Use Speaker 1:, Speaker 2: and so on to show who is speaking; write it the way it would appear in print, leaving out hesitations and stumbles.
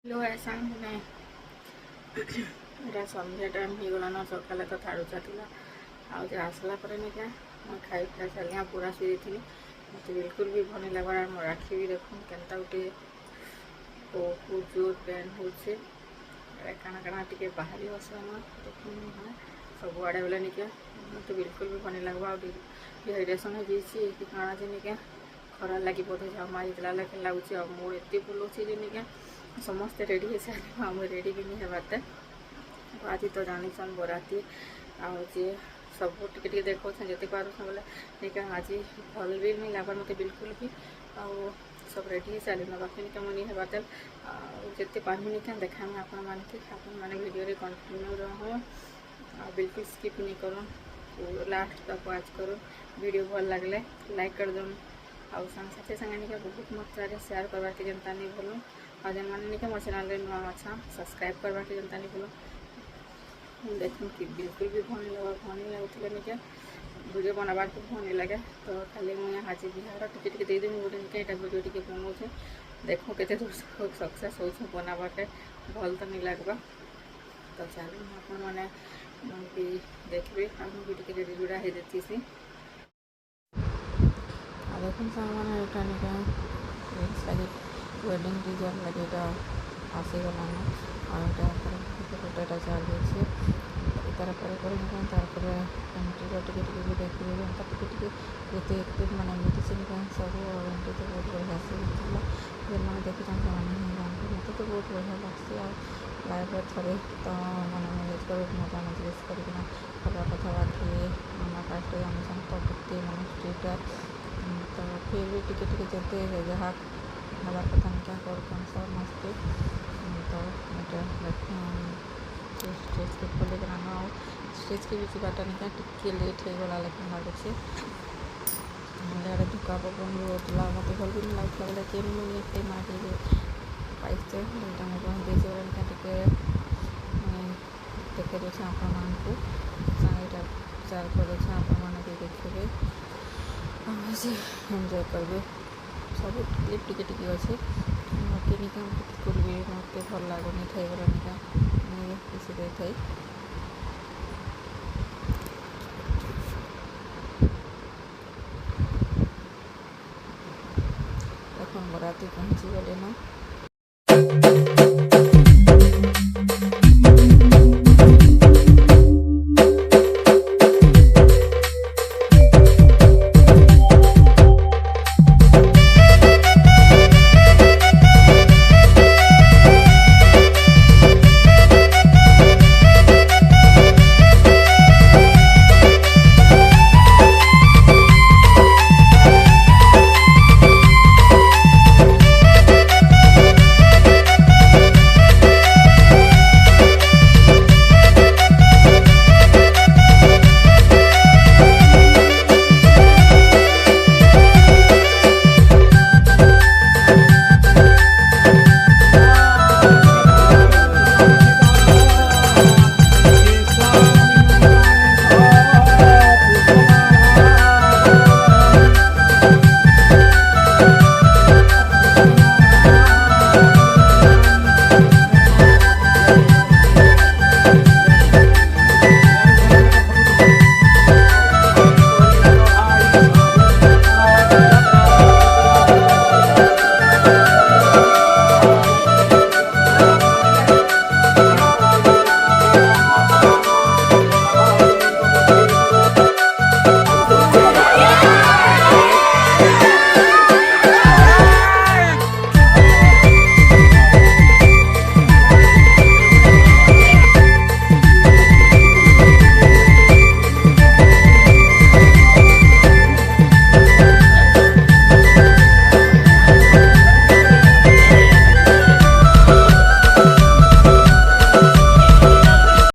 Speaker 1: लो ऐसा मैंने ଏଇଟା ସନ୍ଧ୍ୟା ଟାଇମ୍ ହେଇଗଲାନ ସକାଳେ ତ ଥାଡ଼ୁଛା ଥିଲା ଆଉ ଯେ ଆସିଲା ପରେ ନାଇଁ क्या मैं खाई खाई सारी पूरा शुईथी मत बिल्कुल भी भल नहीं लगवा मोर आखि भी देखुन केनता गोटे बहुत जोर पेन होचे काଣା काଣା टिके बाहरी आसान देखुन सब आड़े बोले नहीं क्या मत बिल्कुल भी भल नहीं लगवा डिहाइड्रेसन हो जाइए कि काଣା जे नहीं क्या खरा लगी बोधे झमा जितला लगे लगुच मोर एत भूल अच्छे जे नहीं क्या समस्ते रेडी हो सारे मुझे रेडी भी नहीं हेबाते आज तो जानीसन बराती आज सब टिके देखो जिते पार्स बोले नहीं आज भल भी नहीं लगा मत बिल्कुल भी आउ सब रेडी हो सारे बाकी नहीं मुझे नहीं हेबाते जिते पार्मी नहीं क्या देखा आपण मैंने भिडियो कंटिन्यू रहो बिल्कुल स्किप नहीं करो लास्ट तक वाच करो वीडियो भल लगले लाइक कर दो आउ साथी संगे नहीं बहुत मात्रा शेयर करवा के जनता नहीं भूलू और जेन मैंने नहीं मोर चैनल नुआ अच्छा सब्सक्राइब करवा के जनता नहीं भूलू देखूँ कि बिल्कुल भी भल नहीं लगुले नहीं क्या वीडियो बनाबार को भल नहीं लगे तो खाली मुझे आज बिहार टिके देदेमी गोटे निका वीडियो टी बनाऊे देखो के दूर सक्सेस हो बनाबाटे भल तो नहीं लगवा तो चलो आपण मैंने भी देखिए हम भी टिके रेडी जुड़ा हो देती सी देखुन सामान एटा निका लगे वेडिंग डिजाइन लगे आसीगलान और फोटोटा चलिए तार पर एंट्री टिके भी देखिए जिते एक्टिव मैंने मेडिसिन सब एंट्री तो बहुत बढ़िया से मैंने देखी मत तो बहुत बढ़िया लगसी लाइफ थे तो मैंने मैनेज कर मजा मजलिस करना कथा बाकी मामा फास्ट जान तो केते मैंने स्ट्रीट तो फिर भी टिके जते जहाँ हमार कथा क्या कर समस्ते तो स्टेज के खोले बनाना और स्टेज के बीच बाटा निका टिके लेट हो गला लेकिन लगुचे धुका पवन भी होता मत भल भी नहीं लगता बोले चेन मुझे माटी पाइसे दुईटा मुझे देखे टिके देखे दूसरे आपण मानक साइटा शेयर कर आपण मैंने भी देखिए एंजॉय करेंगे सब क्लिप टिके टिके अच्छे बाकी निका बिल्कुल भी मत भल लगुनि थोड़ा निका किसी दे थे देखो बराती पहुँची गले ना